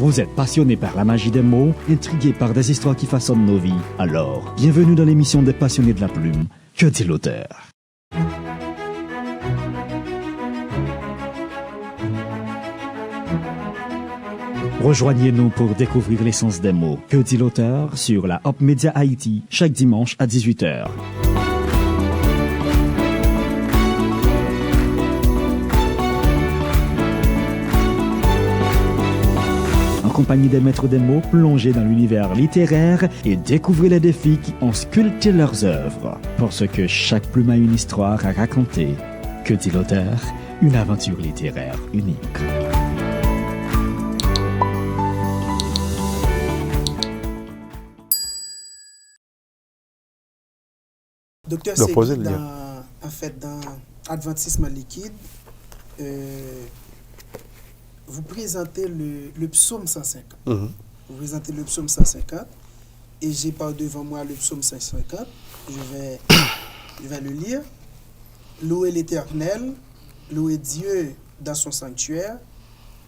Vous êtes passionné par la magie des mots, intrigué par des histoires qui façonnent nos vies? Alors, bienvenue dans l'émission des passionnés de la plume. Que dit l'auteur? Rejoignez-nous pour découvrir l'essence des mots. Que dit l'auteur sur la Hop Media Haïti, chaque dimanche à 18h. En compagnie des maîtres des mots, plongez dans l'univers littéraire et découvrez les défis qui ont sculpté leurs œuvres. Parce que chaque plume a une histoire à raconter. Que dit l'auteur? Une aventure littéraire unique. Docteur Segui, dans Adventisme liquide, vous présentez le psaume 150. Vous présentez le psaume 150 et j'ai par devant moi le psaume 150. Je vais le lire. Louez l'Éternel, louez Dieu dans son sanctuaire,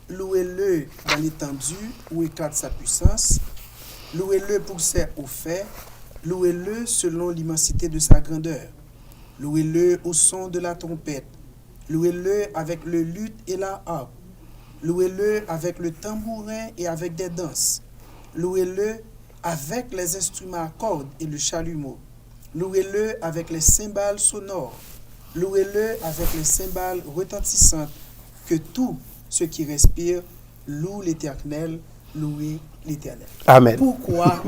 louez-le dans l'étendue où éclate sa puissance, louez-le pour ses hauts faits, louez-le selon l'immensité de sa grandeur. Louez-le au son de la trompette. Louez-le avec le luth et la harpe. Louez-le avec le tambourin et avec des danses. Louez-le avec les instruments à cordes et le chalumeau. Louez-le avec les cymbales sonores. Louez-le avec les cymbales retentissantes. Que tout ce qui respire loue l'Éternel. Louez l'Éternel. Amen. Pourquoi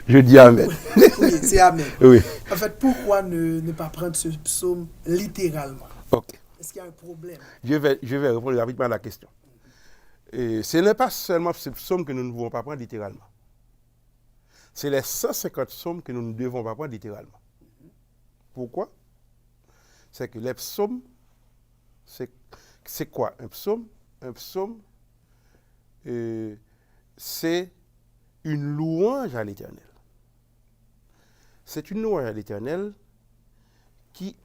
Je dis Amen. Oui, c'est Amen. Oui. En fait, pourquoi ne pas prendre ce psaume littéralement? Ok. Est-ce qu'il y a un problème? Je vais répondre rapidement à la question. Et ce n'est pas seulement ce psaume que nous ne pouvons pas prendre littéralement. C'est les 150 psaumes que nous ne devons pas prendre littéralement. Pourquoi? C'est que les psaumes, c'est quoi un psaume? Un psaume, c'est une louange à l'Éternel. C'est une louange à l'Éternel qui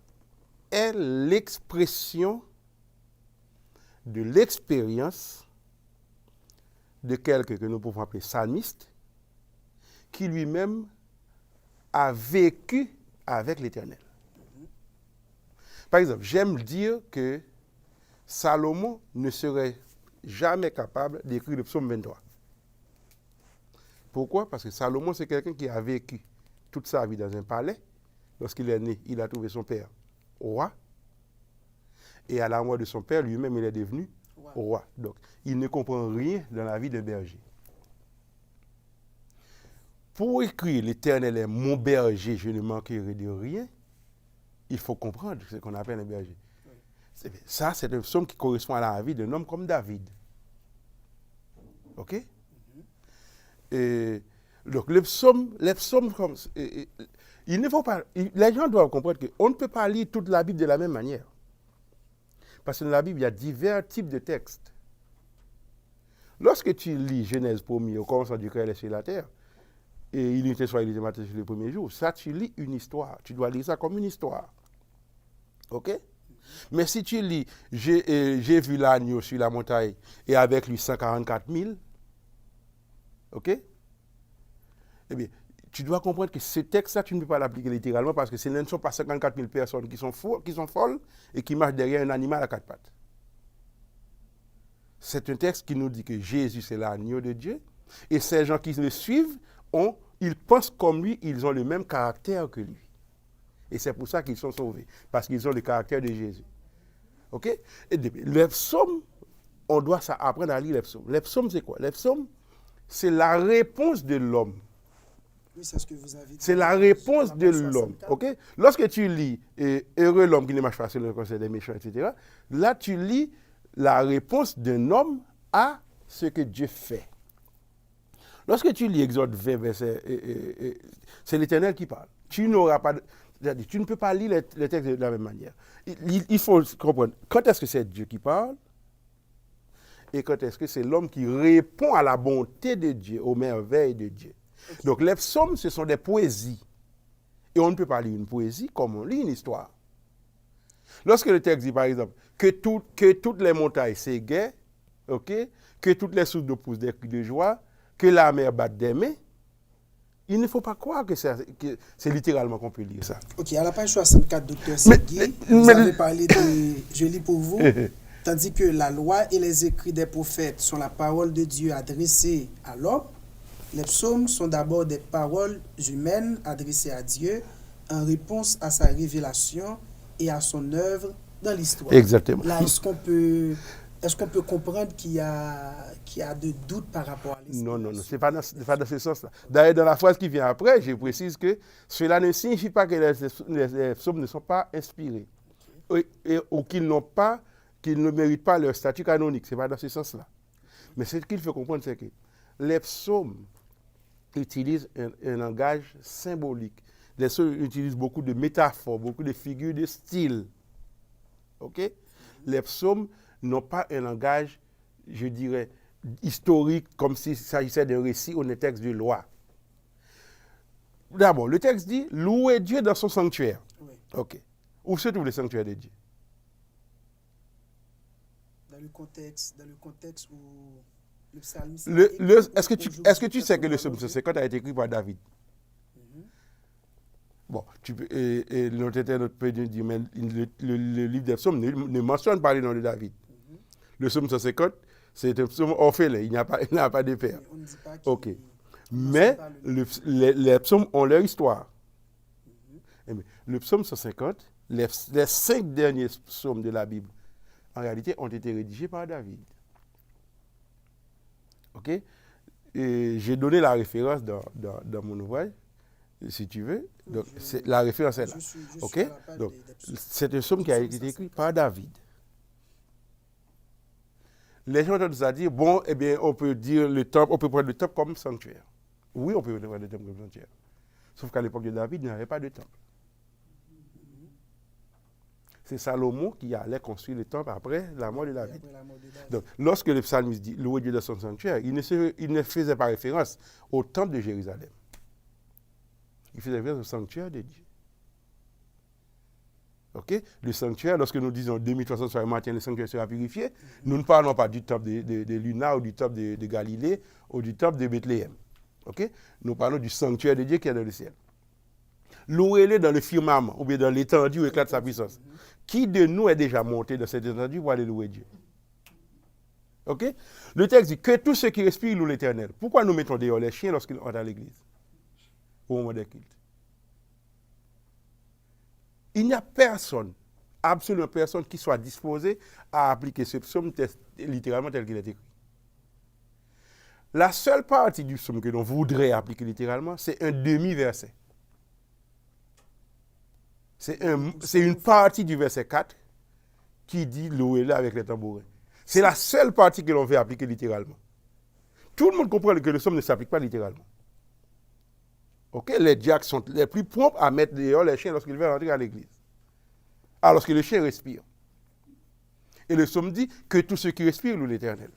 est l'expression de l'expérience de quelqu'un que nous pouvons appeler psalmiste, qui lui-même a vécu avec l'Éternel. Par exemple, j'aime dire que Salomon ne serait jamais capable d'écrire le psaume 23. Pourquoi? Parce que Salomon, c'est quelqu'un qui a vécu toute sa vie dans un palais. Lorsqu'il est né, il a trouvé son père roi. Et à la mort de son père, lui-même, il est devenu roi. Donc, il ne comprend rien dans la vie de berger. Pour écrire l'Éternel est mon berger, je ne manquerai de rien, il faut comprendre ce qu'on appelle un berger. Ça, c'est un psaume qui correspond à la vie d'un homme comme David. OK? Et donc, les psaumes comme il ne faut pas. Les gens doivent comprendre qu'on ne peut pas lire toute la Bible de la même manière. Parce que dans la Bible, il y a divers types de textes. Lorsque tu lis Genèse 1er, au commencement du créé sur la terre, et il était soir, il était matin sur le premier jour, ça, tu lis une histoire. Tu dois lire ça comme une histoire. OK? Mais si tu lis, j'ai vu l'agneau sur la montagne, et avec lui 144 000, OK? Eh bien, tu dois comprendre que ce texte-là, tu ne peux pas l'appliquer littéralement parce que ce ne sont pas 54 000 personnes qui sont folles et qui marchent derrière un animal à quatre pattes. C'est un texte qui nous dit que Jésus, c'est l'agneau de Dieu. Et ces gens qui le suivent, ils pensent comme lui, ils ont le même caractère que lui. Et c'est pour ça qu'ils sont sauvés, parce qu'ils ont le caractère de Jésus. OK? Et les psaumes, on doit apprendre à lire les psaumes. Les psaumes, c'est quoi? Les psaumes, c'est la réponse de l'homme. Oui, c'est ce que vous avez dit. C'est la réponse de l'homme. OK? Lorsque tu lis heureux l'homme qui ne marche pas sur le conseil des méchants, etc., là, tu lis la réponse d'un homme à ce que Dieu fait. Lorsque tu lis Exode 20, verset, c'est l'Éternel qui parle. Tu n'auras pas tu ne peux pas lire les textes de la même manière. Il faut comprendre quand est-ce que c'est Dieu qui parle et quand est-ce que c'est l'homme qui répond à la bonté de Dieu, aux merveilles de Dieu. Okay. Donc les psaumes, ce sont des poésies. Et on ne peut pas lire une poésie comme on lit une histoire. Lorsque le texte dit, par exemple, que toutes les montagnes s'égaient, ok, que toutes les sources d'eau poussent des cris de joie, que la mer batte des mains. Il ne faut pas croire que c'est littéralement qu'on peut lire ça. Ok, à la page 64, docteur Segui, vous avez parlé de, je lis pour vous, tandis que la loi et les écrits des prophètes sont la parole de Dieu adressée à l'homme, les psaumes sont d'abord des paroles humaines adressées à Dieu en réponse à sa révélation et à son œuvre dans l'histoire. Exactement. Là, est-ce qu'on peut comprendre qu'il y a de doutes par rapport à l'histoire? Non, c'est pas dans ce sens-là. D'ailleurs, dans la phrase qui vient après, je précise que cela ne signifie pas que les psaumes ne sont pas inspirés ou qu'ils ne méritent pas leur statut canonique. Ce n'est pas dans ce sens-là. Mais ce qu'il faut comprendre, c'est que les psaumes utilisent un langage symbolique. Les psaumes utilisent beaucoup de métaphores, beaucoup de figures de style. OK? Les psaumes n'ont pas un langage, je dirais, historique, comme s'il s'agissait d'un récit ou d'un texte de loi. D'abord, le texte dit « Louez Dieu dans son sanctuaire ». Oui. OK. Où se trouve le sanctuaire de Dieu? Dans le contexte où le psalmiste... Est-ce que tu sais que le psaume 150 a été écrit par David? Bon, notre internaute peut dire, mais le livre des psaumes ne mentionne pas le nom de David. Le psaume 150, c'est un psaume orphelin, il n'y a pas de père. On ne dit pas OK. Mais les psaumes ont leur histoire. Le psaume 150, les 5 derniers psaumes de la Bible, en réalité, ont été rédigés par David. OK? Et j'ai donné la référence dans mon ouvrage, si tu veux. Donc, la référence est là. OK? Donc, c'est un psaume qui a été écrit par David. Les gens ont tendance à dire, bon, eh bien, on peut dire le temple, on peut prendre le temple comme sanctuaire. Oui, on peut prendre le temple comme sanctuaire. Sauf qu'à l'époque de David, il n'y avait pas de temple. C'est Salomon qui allait construire le temple après la mort de David. Donc, lorsque le psalmiste dit louer Dieu dans son sanctuaire, il ne faisait pas référence au temple de Jérusalem. Il faisait référence au sanctuaire de Dieu. Okay? Le sanctuaire, lorsque nous disons 2300 soirs matin, le sanctuaire sera purifié, nous ne parlons pas du temple de Luna ou du temple de Galilée ou du temple de Bethléem. Okay? Nous parlons du sanctuaire de Dieu qui est dans le ciel. Louez-le dans le firmament ou bien dans l'étendue où éclate sa puissance. Qui de nous est déjà monté dans cette étendue pour aller louer Dieu? Okay? Le texte dit que tous ceux qui respirent louent l'Éternel. Pourquoi nous mettons dehors les chiens lorsqu'ils entrent à l'église? Au moment des cultes. Il n'y a personne, absolument personne, qui soit disposé à appliquer ce psaume littéralement tel qu'il est écrit. La seule partie du psaume que l'on voudrait appliquer littéralement, c'est un demi-verset. C'est une partie du verset 4 qui dit « Louez-le avec les tambourins ». C'est la seule partie que l'on veut appliquer littéralement. Tout le monde comprend que le psaume ne s'applique pas littéralement. Okay? Les diacres sont les plus prompts à mettre dehors les chiens lorsqu'ils veulent rentrer à l'église. Alors que le chien respire. Et le psaume dit que tous ceux qui respirent louent l'Éternel.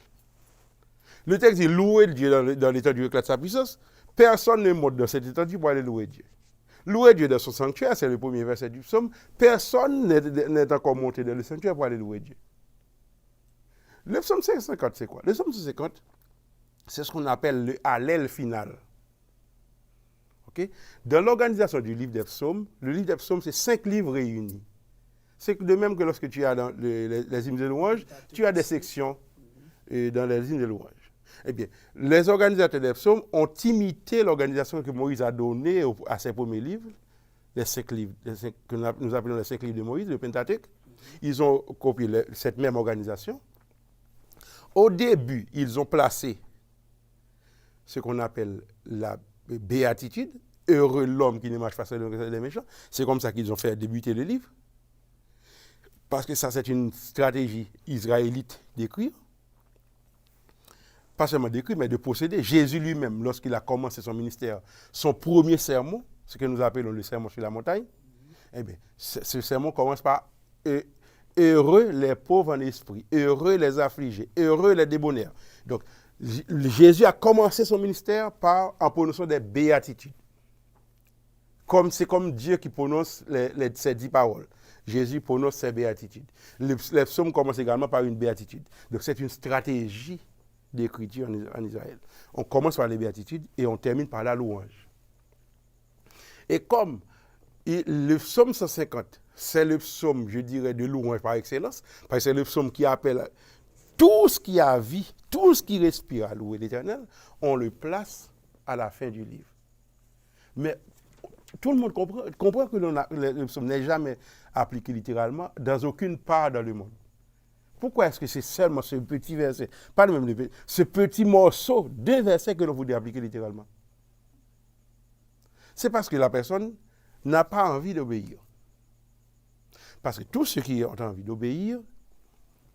Le texte dit louer Dieu dans l'étendue où éclate sa puissance. Personne ne monte dans cette étendue pour aller louer Dieu. Louer Dieu dans son sanctuaire, c'est le premier verset du psaume. Personne n'est encore monté dans le sanctuaire pour aller louer Dieu. Le psaume 150, c'est quoi? Le psaume 150, c'est ce qu'on appelle le Hallel final. Okay? Dans l'organisation du livre des psaumes, le livre des psaumes, c'est 5 livres réunis. C'est de même que lorsque tu as dans les hymnes de louange, tu as des sections dans les hymnes de louange. Eh bien, les organisateurs des psaumes ont imité l'organisation que Moïse a donnée à ses premiers livres, les 5 livres, que nous appelons les 5 livres de Moïse, le Pentateuque. Ils ont copié cette même organisation. Au début, ils ont placé ce qu'on appelle la béatitude, heureux l'homme qui ne marche pas selon les méchants. C'est comme ça qu'ils ont fait débuter le livre. Parce que ça, c'est une stratégie israélite d'écrire. Pas seulement d'écrire, mais de posséder. Jésus lui-même, lorsqu'il a commencé son ministère, son premier sermon, ce que nous appelons le sermon sur la montagne, eh bien, ce sermon commence par heureux les pauvres en esprit, heureux les affligés, heureux les débonnaires. Donc, Jésus a commencé son ministère en prononçant des béatitudes. C'est comme Dieu qui prononce ces 10 paroles. Jésus prononce ses béatitudes. Les psaumes commencent également par une béatitude. Donc c'est une stratégie d'écriture en Israël. On commence par les béatitudes et on termine par la louange. Et comme le psaume 150, c'est le psaume, je dirais, de louange par excellence, parce que c'est le psaume qui appelle tout ce qui a vie, tout ce qui respire à louer l'Éternel, on le place à la fin du livre. Mais tout le monde comprend que le psaume n'est jamais appliqué littéralement dans aucune part dans le monde. Pourquoi est-ce que c'est seulement ce petit verset, pas le même, ce petit morceau, 2 versets que l'on voudrait appliquer littéralement? C'est parce que la personne n'a pas envie d'obéir. Parce que tous ceux qui ont envie d'obéir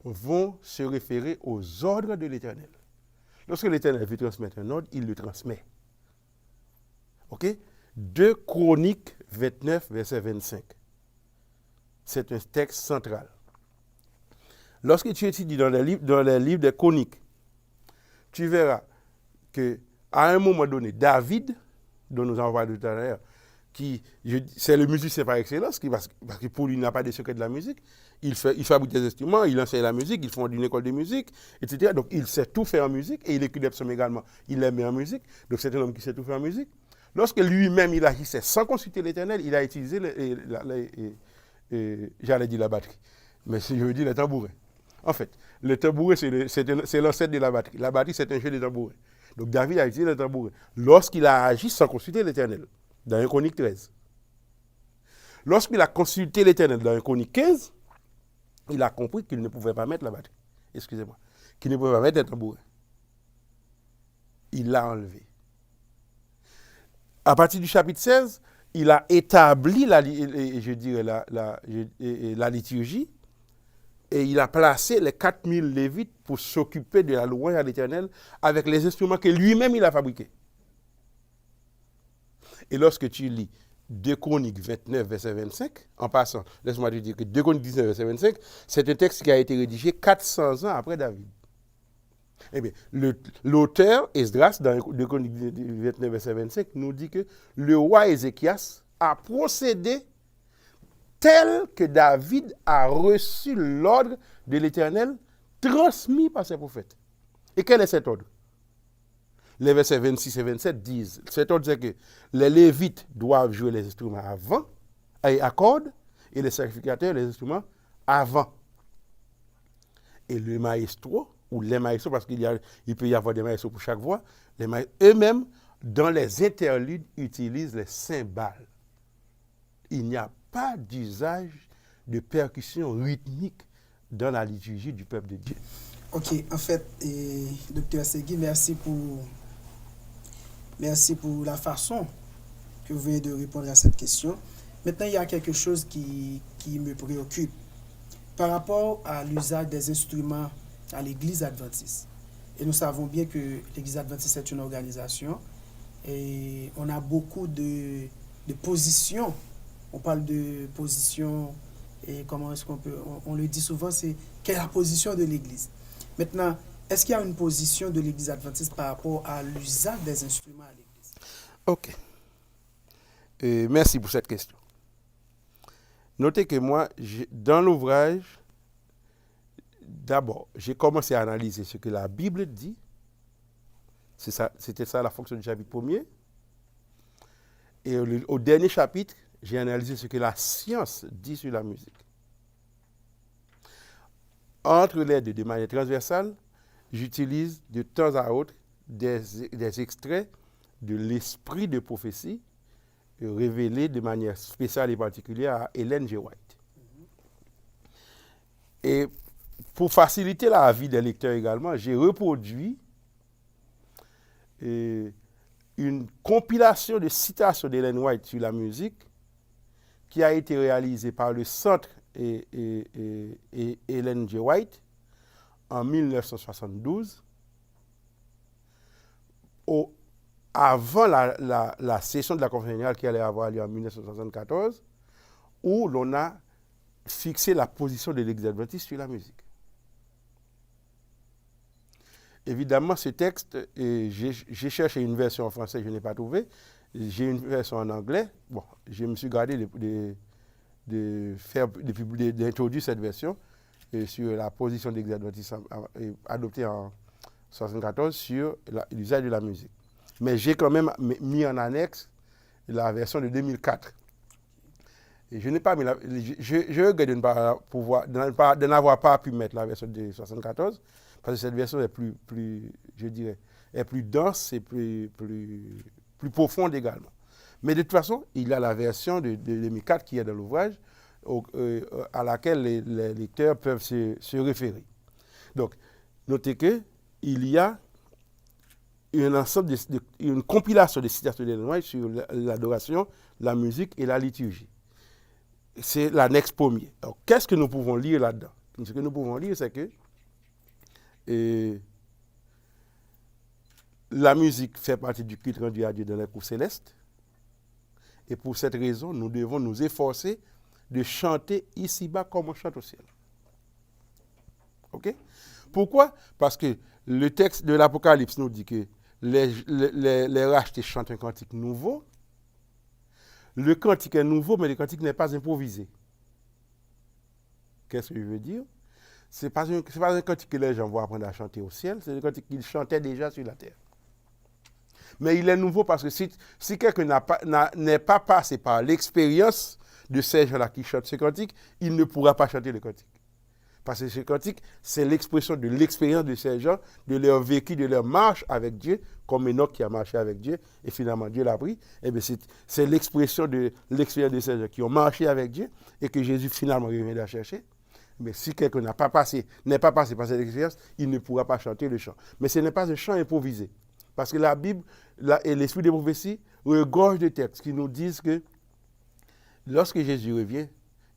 vont se référer aux ordres de l'Éternel. Lorsque l'Éternel veut transmettre un ordre, il le transmet. OK? 2 Chroniques 29, verset 25. C'est un texte central. Lorsque tu étudies dans les livres des Chroniques, tu verras qu'à un moment donné, David, dont nous avons parlé tout à l'heure, c'est le musicien par excellence, parce que pour lui, il n'a pas de secret de la musique. Il fabrique des instruments, il enseigne la musique, il fonde une école de musique, etc. Donc, il sait tout faire en musique, et il écrit des psaumes également. Il les met en musique. Donc, c'est un homme qui sait tout faire en musique. Lorsque lui-même, il agissait sans consulter l'Éternel, il a utilisé, j'allais dire la batterie, mais je veux dire le tambourin. En fait, le tambourin, c'est l'ancêtre de la batterie. La batterie, c'est un jeu de tambourin. Donc, David a utilisé le tambourin lorsqu'il a agi sans consulter l'Éternel, dans 1 Chronique 13. Lorsqu'il a consulté l'Éternel dans 1 Chronique 15, il a compris qu'il ne pouvait pas mettre la batterie. Excusez-moi. Qu'il ne pouvait pas mettre le tambourin. Il l'a enlevé. À partir du chapitre 16, il a établi la liturgie et il a placé les 4000 lévites pour s'occuper de la louange à l'Éternel avec les instruments que lui-même il a fabriqués. Et lorsque tu lis 2 Chroniques 29, verset 25, en passant, laisse-moi te dire que 2 Chroniques 19, verset 25, c'est un texte qui a été rédigé 400 ans après David. Eh bien, l'auteur, Esdras, dans 2 Chroniques 29, verset 25, nous dit que le roi Ézéchias a procédé tel que David a reçu l'ordre de l'Éternel transmis par ses prophètes. Et quel est cet ordre? Les versets 26 et 27 disent, cet ordre c'est que les Lévites doivent jouer les instruments avant, à cordes, et les sacrificateurs les instruments avant. Et le maestro, ou les maestros, parce il peut y avoir des maestros pour chaque voix, eux-mêmes, dans les interludes, utilisent les cymbales. Il n'y a pas d'usage de percussion rythmique dans la liturgie du peuple de Dieu. Ok, en fait, Dr. Segui, merci pour la façon que vous venez de répondre à cette question. Maintenant, il y a quelque chose qui me préoccupe par rapport à l'usage des instruments à l'Église adventiste. Et nous savons bien que l'Église adventiste est une organisation et on a beaucoup de positions. On parle de position et comment est-ce qu'on peut... On le dit souvent, c'est quelle est la position de l'Église. Maintenant, est-ce qu'il y a une position de l'Église adventiste par rapport à l'usage des instruments à l'Église? Ok. Merci pour cette question. Notez que moi, dans l'ouvrage, d'abord, j'ai commencé à analyser ce que la Bible dit. C'était ça la fonction du chapitre 1er. Et au dernier chapitre, j'ai analysé ce que la science dit sur la musique. Entre les deux, de manière transversale, j'utilise de temps à autre des extraits de l'esprit de prophétie révélé de manière spéciale et particulière à Ellen G. White. Et pour faciliter la vie des lecteurs également, j'ai reproduit une compilation de citations d'Ellen White sur la musique qui a été réalisée par le Centre et Ellen G. White en 1972, avant la session de la conférence générale qui allait avoir lieu en 1974, où l'on a fixé la position de l'Église adventiste sur la musique. Évidemment, ce texte, j'ai cherché une version en français, je n'ai pas trouvé. J'ai une version en anglais. Bon, je me suis gardé de d'introduire cette version sur la position des adventistes adoptée en 1974 sur l'usage de la musique. Mais j'ai quand même mis en annexe la version de 2004. Et je n'ai pas mis je regrette de n'avoir pas pu mettre la version de 1974 parce que cette version est plus je dirais, est plus dense et plus profonde également. Mais de toute façon, il y a la version de 2004 qui est dans l'ouvrage à laquelle les lecteurs peuvent se référer. Donc, notez qu'il y a une compilation de citations d'Ellen White sur l'adoration, la musique et la liturgie. C'est l'annexe premier. Alors, qu'est-ce que nous pouvons lire là-dedans? Ce que nous pouvons lire, c'est que la musique fait partie du culte rendu à Dieu dans les cours célestes. Et pour cette raison, nous devons nous efforcer de chanter ici-bas comme on chante au ciel. OK? Pourquoi? Parce que le texte de l'Apocalypse nous dit que les rachetés chantent un cantique nouveau. Le cantique est nouveau, mais le cantique n'est pas improvisé. Qu'est-ce que je veux dire? Ce n'est pas un cantique que les gens vont apprendre à chanter au ciel, c'est un cantique qu'ils chantaient déjà sur la terre. Mais il est nouveau parce que si quelqu'un n'est pas passé par l'expérience de ces gens-là qui chantent ce cantique, il ne pourra pas chanter le cantique. Parce que ce cantique, c'est l'expression de l'expérience de ces gens, de leur vécu, de leur marche avec Dieu, comme Enoch qui a marché avec Dieu, et finalement Dieu l'a pris. Et bien c'est l'expression de l'expérience de ces gens qui ont marché avec Dieu, et que Jésus finalement revient la chercher. Mais si quelqu'un n'est pas passé par cette expérience, il ne pourra pas chanter le chant. Mais ce n'est pas un chant improvisé. Parce que la Bible et l'esprit des prophéties regorgent de textes qui nous disent que lorsque Jésus revient,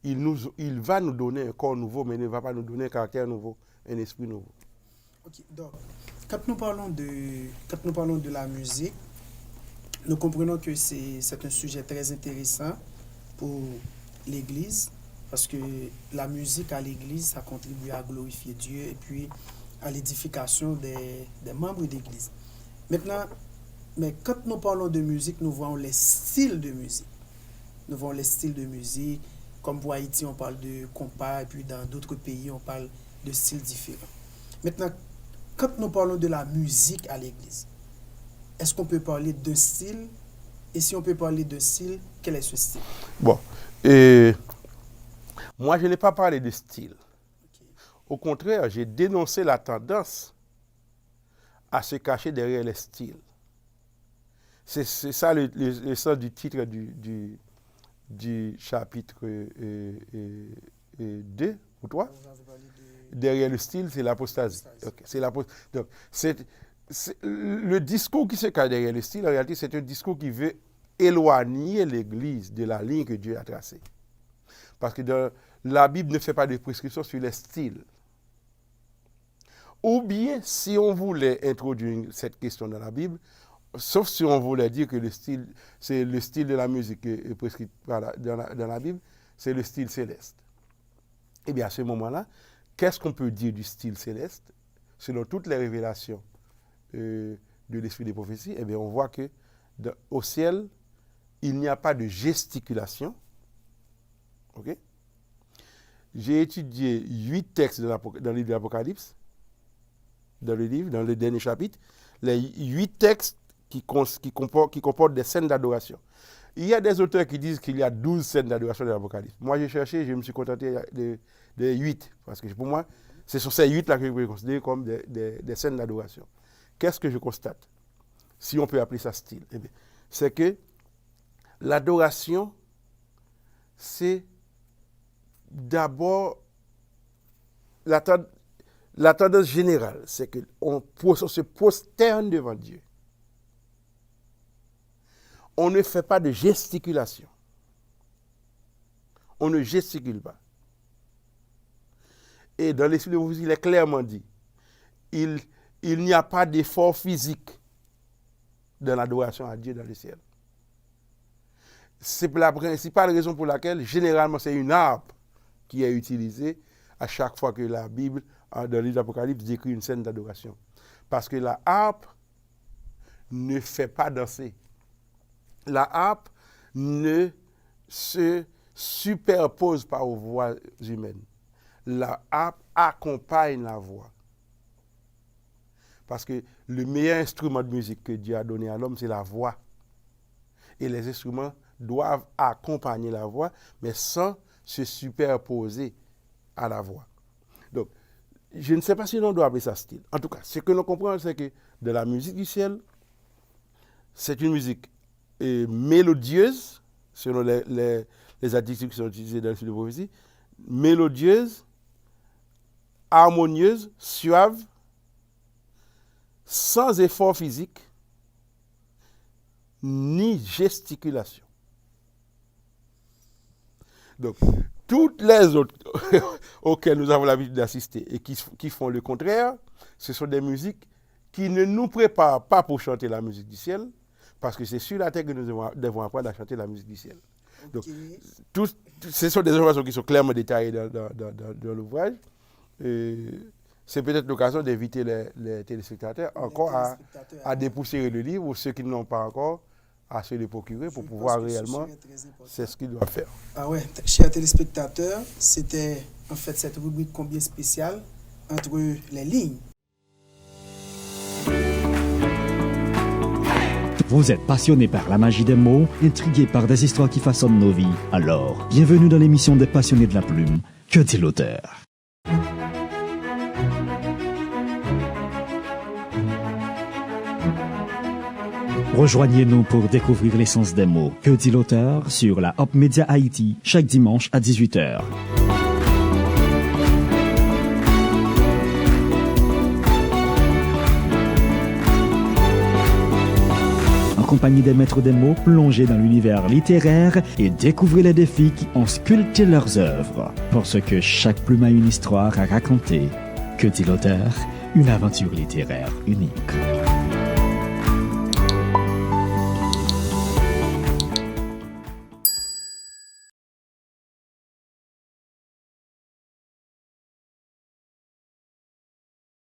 il va nous donner un corps nouveau, mais il ne va pas nous donner un caractère nouveau, un esprit nouveau. Ok, donc, quand nous parlons de la musique, nous comprenons que c'est un sujet très intéressant pour l'Église, parce que la musique à l'Église, ça contribue à glorifier Dieu et puis à l'édification des membres de l'Église. Maintenant, mais quand nous parlons de musique, nous voyons les styles de musique. Nous voyons les styles de musique. Comme pour Haïti, on parle de compas, et puis dans d'autres pays, on parle de styles différents. Maintenant, quand nous parlons de la musique à l'église, est-ce qu'on peut parler d'un style? Et si on peut parler d'un style, quel est ce style? Bon, moi, je n'ai pas parlé de style. Okay. Au contraire, j'ai dénoncé la tendance à se cacher derrière les styles. C'est ça le sens du titre du chapitre 2 ou 3. Derrière le style, c'est l'apostasie. Okay. Donc, le discours qui se cache derrière le style, en réalité, c'est un discours qui veut éloigner l'Église de la ligne que Dieu a tracée. Parce que la Bible ne fait pas de prescription sur les styles. Ou bien, si on voulait introduire cette question dans la Bible, sauf si on voulait dire que c'est le style de la musique qui est prescrit dans la Bible, c'est le style céleste. Eh bien, à ce moment-là, qu'est-ce qu'on peut dire du style céleste? Selon toutes les révélations de l'esprit des prophéties, eh bien, on voit que au ciel, il n'y a pas de gesticulation. OK? J'ai étudié 8 textes dans le livre de l'Apocalypse, dans le dernier chapitre, les 8 textes qui comportent des scènes d'adoration. Il y a des auteurs qui disent qu'il y a 12 scènes d'adoration dans l'Apocalypse. Moi, j'ai cherché, je me suis contenté de 8, parce que pour moi, ce sont ces 8-là que je peux considérer comme des scènes d'adoration. Qu'est-ce que je constate? Si on peut appeler ça style. Eh bien, c'est que l'adoration, c'est d'abord la tendance générale, c'est qu'on se prosterne devant Dieu. On ne fait pas de gesticulation. On ne gesticule pas. Et dans l'esprit de prophétie, il est clairement dit, il n'y a pas d'effort physique dans l'adoration à Dieu dans le ciel. C'est la principale raison pour laquelle, généralement, c'est une harpe qui est utilisée à chaque fois que la Bible, dans le livre d'Apocalypse, décrit une scène d'adoration. Parce que la harpe ne fait pas danser. La harpe ne se superpose par aux voix humaines. La harpe accompagne la voix. Parce que le meilleur instrument de musique que Dieu a donné à l'homme, c'est la voix. Et les instruments doivent accompagner la voix, mais sans se superposer à la voix. Donc, je ne sais pas si on doit appeler ça style. En tout cas, ce que nous comprenons, c'est que de la musique du ciel, c'est une musique mélodieuse, selon les adjectifs qui sont utilisés dans le film de prophétie, mélodieuse, harmonieuse, suave, sans effort physique, ni gesticulation. Donc, toutes les autres auxquelles nous avons l'habitude d'assister et qui font le contraire, ce sont des musiques qui ne nous préparent pas pour chanter la musique du ciel, parce que c'est sur la terre que nous devons apprendre à chanter la musique du ciel. Donc, ce sont des informations qui sont clairement détaillées dans l'ouvrage. C'est peut-être l'occasion d'inviter les téléspectateurs à dépoussiérer le livre, ou ceux qui ne l'ont pas encore, à se le procurer pour pouvoir réellement, c'est ce qu'ils doivent faire. Ah ouais, chers téléspectateurs, c'était en fait cette rubrique combien spéciale entre les lignes. Vous êtes passionné par la magie des mots, intrigué par des histoires qui façonnent nos vies. Alors, bienvenue dans l'émission des passionnés de la plume. Que dit l'auteur? Rejoignez-nous pour découvrir l'essence des mots. Que dit l'auteur sur la Hop Media Haïti, chaque dimanche à 18h. En compagnie des maîtres des mots, plongez dans l'univers littéraire et découvrez les défis qui ont sculpté leurs œuvres. Parce que chaque plume a une histoire à raconter. Que dit l'auteur? Une aventure littéraire unique.